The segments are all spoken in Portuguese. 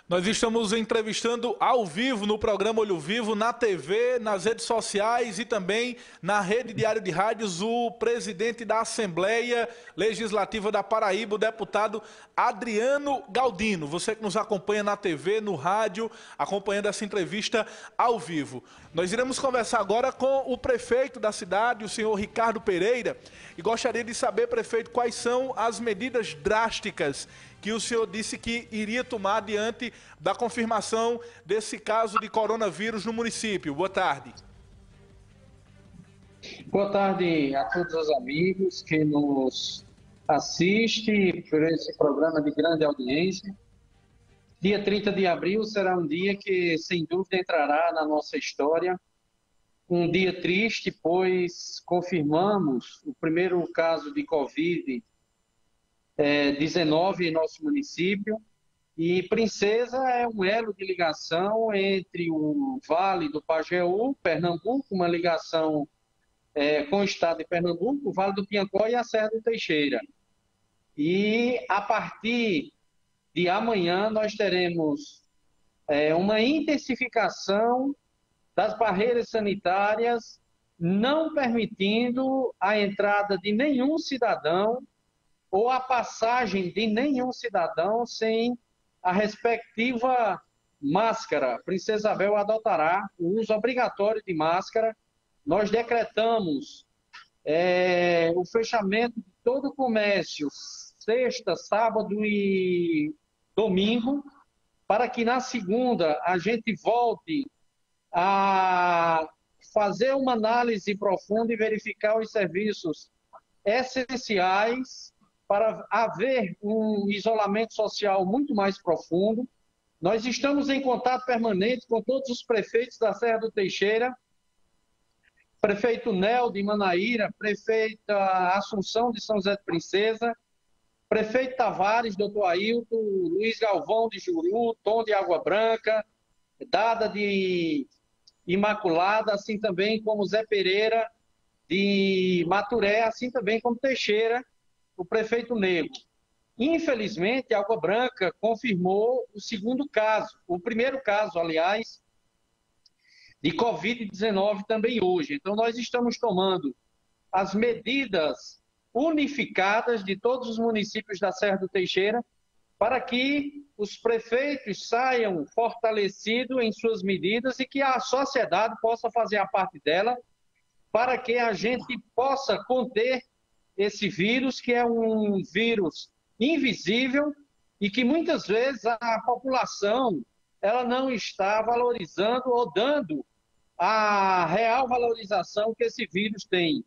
Nós estamos entrevistando ao vivo no programa Olho Vivo, na TV, nas redes sociais e também na Rede Diário de Rádios, o presidente da Assembleia Legislativa da Paraíba, o deputado Adriano Galdino. Você que nos acompanha na TV, no rádio, acompanhando essa entrevista ao vivo. Nós iremos conversar agora com o prefeito da cidade, o senhor Ricardo Pereira, e gostaria de saber, prefeito, quais são as medidas drásticas que o senhor disse que iria tomar diante da confirmação desse caso de coronavírus no município. Boa tarde. Boa tarde a todos os amigos que nos assistem por esse programa de grande audiência. Dia 30 de abril será um dia que, sem dúvida, entrará na nossa história. Um dia triste, pois confirmamos o primeiro caso de Covid-19 em nosso município, e Princesa é um elo de ligação entre o Vale do Pajeú, Pernambuco, uma ligação com o estado de Pernambuco, o Vale do Piancó e a Serra do Teixeira. E a partir de amanhã nós teremos uma intensificação das barreiras sanitárias, não permitindo a entrada de nenhum cidadão ou a passagem de nenhum cidadão sem a respectiva máscara. Princesa Isabel adotará o uso obrigatório de máscara. Nós decretamos o fechamento de todo o comércio, sexta, sábado e domingo, para que na segunda a gente volte a fazer uma análise profunda e verificar os serviços essenciais, para haver um isolamento social muito mais profundo. Nós estamos em contato permanente com todos os prefeitos da Serra do Teixeira, prefeito Nel de Manaíra, prefeita Assunção de São José de Princesa, prefeito Tavares, doutor Ailton, Luiz Galvão de Juru, Tom de Água Branca, Dada de Imaculada, assim também como Zé Pereira de Maturé, assim também como Teixeira, o prefeito Negro. Infelizmente, Água Branca confirmou o segundo caso, o primeiro caso, aliás, de Covid-19 também hoje. Então, nós estamos tomando as medidas unificadas de todos os municípios da Serra do Teixeira para que os prefeitos saiam fortalecidos em suas medidas e que a sociedade possa fazer a parte dela para que a gente possa conter esse vírus, que é um vírus invisível e que muitas vezes a população ela não está valorizando ou dando a real valorização que esse vírus tem.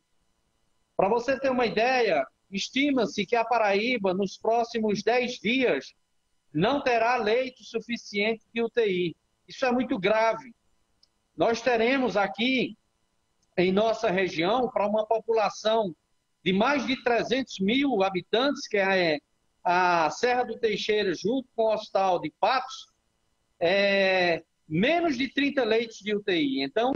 Para você ter uma ideia, estima-se que a Paraíba, nos próximos 10 dias, não terá leito suficiente de UTI. Isso é muito grave. Nós teremos aqui, em nossa região, para uma população de mais de 300 mil habitantes, que é a Serra do Teixeira, junto com o Hospital de Patos, menos de 30 leitos de UTI. Então,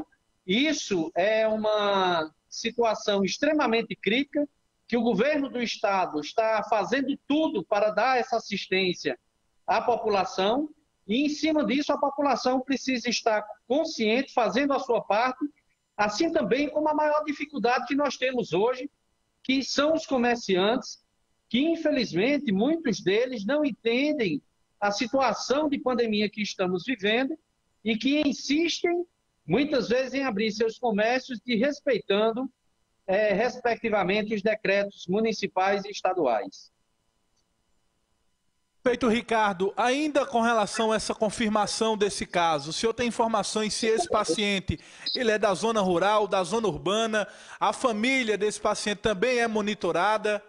isso é uma situação extremamente crítica, que o governo do estado está fazendo tudo para dar essa assistência à população, e em cima disso a população precisa estar consciente, fazendo a sua parte, assim também como a maior dificuldade que nós temos hoje, que são os comerciantes, que infelizmente muitos deles não entendem a situação de pandemia que estamos vivendo e que insistem muitas vezes em abrir seus comércios desrespeitando, respectivamente, os decretos municipais e estaduais. Prefeito Ricardo, ainda com relação a essa confirmação desse caso, o senhor tem informações se esse paciente ele é da zona rural, da zona urbana, a família desse paciente também é monitorada?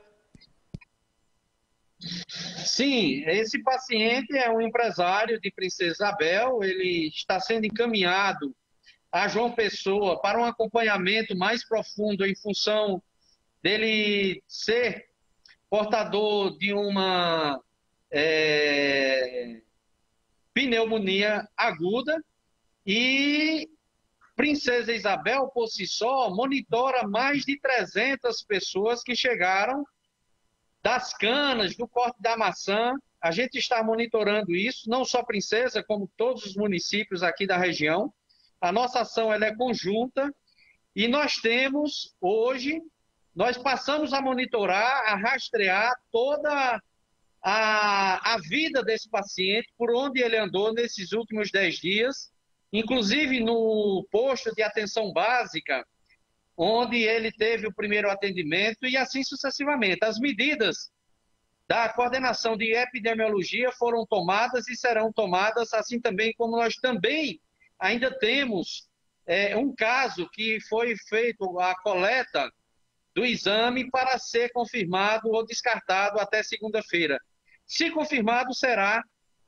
Sim, esse paciente é um empresário de Princesa Isabel, ele está sendo encaminhado a João Pessoa para um acompanhamento mais profundo em função dele ser portador de uma pneumonia aguda, e Princesa Isabel, por si só, monitora mais de 300 pessoas que chegaram das canas, do corte da maçã, a gente está monitorando isso, não só Princesa, como todos os municípios aqui da região. A nossa ação ela é conjunta e nós temos, hoje, nós passamos a monitorar, a rastrear toda a vida desse paciente, por onde ele andou nesses últimos 10 dias, inclusive no posto de atenção básica, onde ele teve o primeiro atendimento e assim sucessivamente. As medidas da coordenação de epidemiologia foram tomadas e serão tomadas, assim também como nós também ainda temos um caso que foi feito a coleta do exame para ser confirmado ou descartado até segunda-feira. Se confirmado, será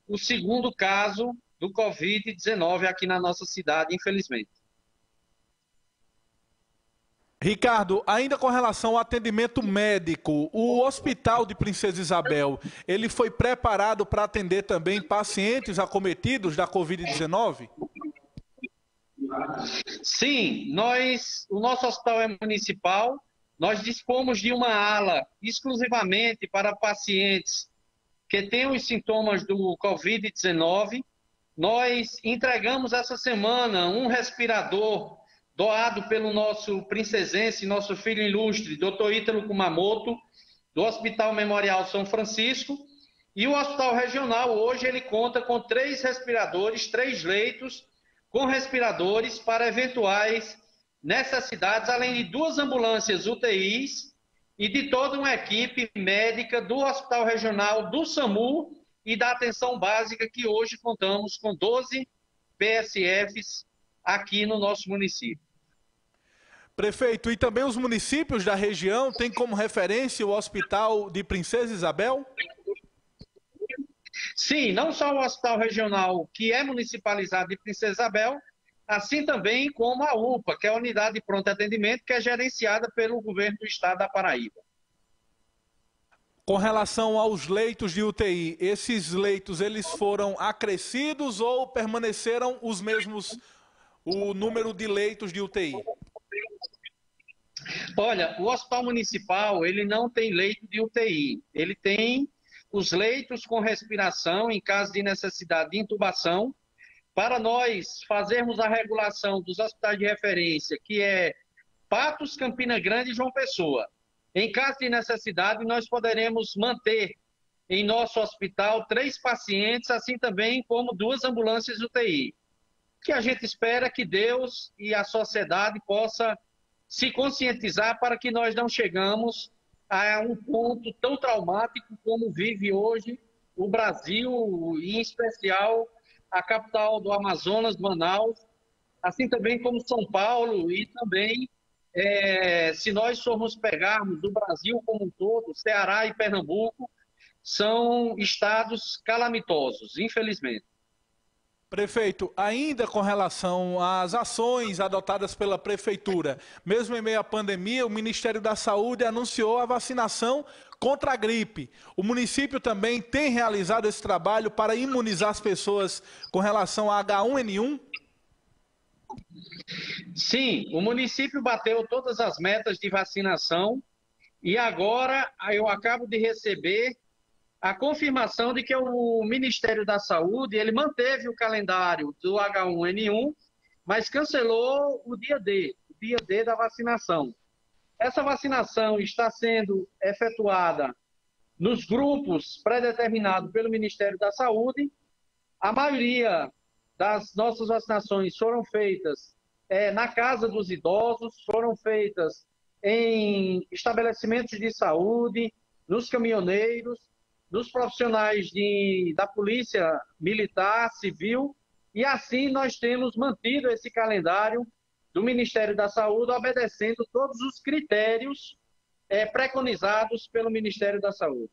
o segundo caso do Covid-19 aqui na nossa cidade, infelizmente. Ricardo, ainda com relação ao atendimento médico, o Hospital de Princesa Isabel, ele foi preparado para atender também pacientes acometidos da Covid-19? Sim, o nosso hospital é municipal, nós dispomos de uma ala exclusivamente para pacientes que têm os sintomas do Covid-19. Nós entregamos essa semana um respirador doado pelo nosso princesense, nosso filho ilustre, Dr. Ítalo Kumamoto, do Hospital Memorial São Francisco. E o Hospital Regional, hoje, ele conta com 3 respiradores, 3 leitos com respiradores para eventuais necessidades, além de 2 ambulâncias UTIs e de toda uma equipe médica do Hospital Regional, do SAMU e da Atenção Básica, que hoje contamos com 12 PSFs aqui no nosso município. Prefeito, e também os municípios da região têm como referência o Hospital de Princesa Isabel? Sim, não só o Hospital Regional, que é municipalizado de Princesa Isabel, assim também como a UPA, que é a Unidade de Pronto Atendimento, que é gerenciada pelo governo do estado da Paraíba. Com relação aos leitos de UTI, esses leitos eles foram acrescidos ou permaneceram os mesmos, o número de leitos de UTI? Olha, o Hospital Municipal, ele não tem leito de UTI, ele tem os leitos com respiração em caso de necessidade de intubação, para nós fazermos a regulação dos hospitais de referência, que é Patos, Campina Grande e João Pessoa. Em caso de necessidade, nós poderemos manter em nosso hospital 3 pacientes, assim também como 2 ambulâncias UTI. Que a gente espera que Deus e a sociedade possa se conscientizar para que nós não chegamos a um ponto tão traumático como vive hoje o Brasil, e em especial a capital do Amazonas, Manaus, assim também como São Paulo e também, se nós formos pegarmos do Brasil como um todo, Ceará e Pernambuco são estados calamitosos, infelizmente. Prefeito, ainda com relação às ações adotadas pela Prefeitura, mesmo em meio à pandemia, o Ministério da Saúde anunciou a vacinação contra a gripe. O município também tem realizado esse trabalho para imunizar as pessoas com relação a H1N1? Sim, o município bateu todas as metas de vacinação e agora eu acabo de receber a confirmação de que o Ministério da Saúde ele manteve o calendário do H1N1, mas cancelou o dia D da vacinação. Essa vacinação está sendo efetuada nos grupos pré-determinados pelo Ministério da Saúde. A maioria das nossas vacinações foram feitas na casa dos idosos, foram feitas em estabelecimentos de saúde, nos caminhoneiros, nos profissionais da Polícia Militar, Civil, e assim nós temos mantido esse calendário do Ministério da Saúde, obedecendo todos os critérios preconizados pelo Ministério da Saúde.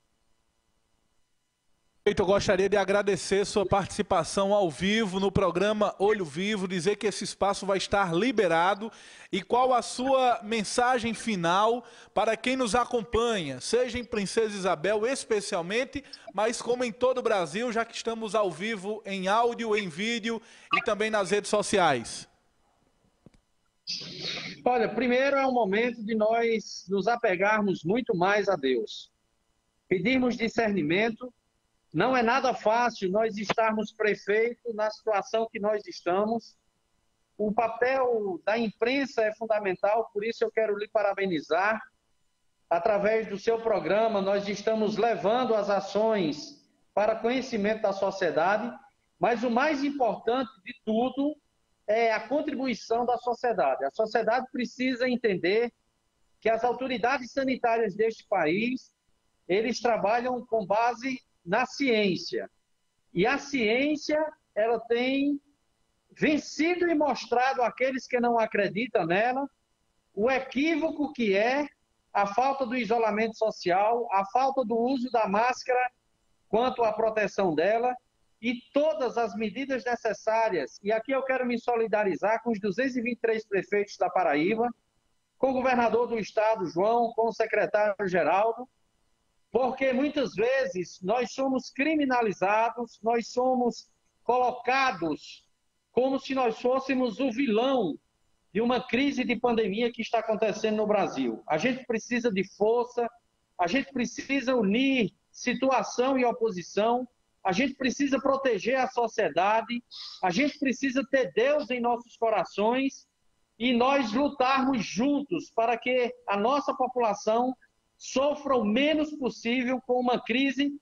Eu gostaria de agradecer sua participação ao vivo no programa Olho Vivo, dizer que esse espaço vai estar liberado e qual a sua mensagem final para quem nos acompanha, seja em Princesa Isabel especialmente, mas como em todo o Brasil, já que estamos ao vivo em áudio, em vídeo e também nas redes sociais. Olha, primeiro é um momento de nós nos apegarmos muito mais a Deus, pedirmos discernimento Não é nada fácil nós estarmos prefeito na situação que nós estamos. O papel da imprensa é fundamental, por isso eu quero lhe parabenizar. Através do seu programa, nós estamos levando as ações para conhecimento da sociedade, mas o mais importante de tudo é a contribuição da sociedade. A sociedade precisa entender que as autoridades sanitárias deste país, eles trabalham com base na ciência. E a ciência, ela tem vencido e mostrado àqueles que não acreditam nela o equívoco que é a falta do isolamento social, a falta do uso da máscara quanto à proteção dela e todas as medidas necessárias. E aqui eu quero me solidarizar com os 223 prefeitos da Paraíba, com o governador do estado, João, com o secretário Geraldo, porque muitas vezes nós somos criminalizados, nós somos colocados como se nós fôssemos o vilão de uma crise de pandemia que está acontecendo no Brasil. A gente precisa de força, a gente precisa unir situação e oposição, a gente precisa proteger a sociedade, a gente precisa ter Deus em nossos corações e nós lutarmos juntos para que a nossa população sofra o menos possível com uma crise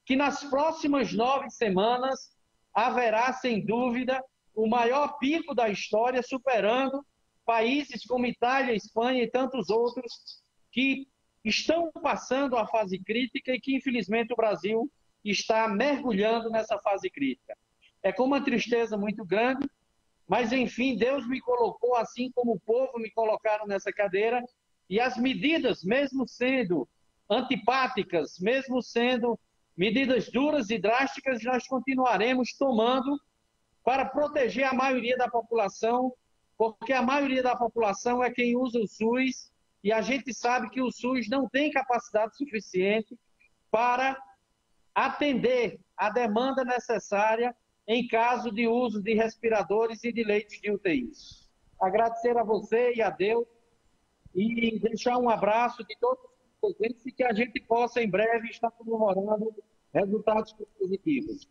que nas próximas 9 semanas haverá, sem dúvida, o maior pico da história, superando países como Itália, Espanha e tantos outros que estão passando a fase crítica e que, infelizmente, o Brasil está mergulhando nessa fase crítica. É com uma tristeza muito grande, mas, enfim, Deus me colocou assim como o povo me colocaram nessa cadeira e as medidas, mesmo sendo antipáticas, mesmo sendo medidas duras e drásticas, nós continuaremos tomando para proteger a maioria da população, porque a maioria da população é quem usa o SUS e a gente sabe que o SUS não tem capacidade suficiente para atender a demanda necessária em caso de uso de respiradores e de leitos de UTI. Agradecer a você e a Deus e deixar um abraço de todos os presentes e que a gente possa em breve estar comemorando resultados positivos.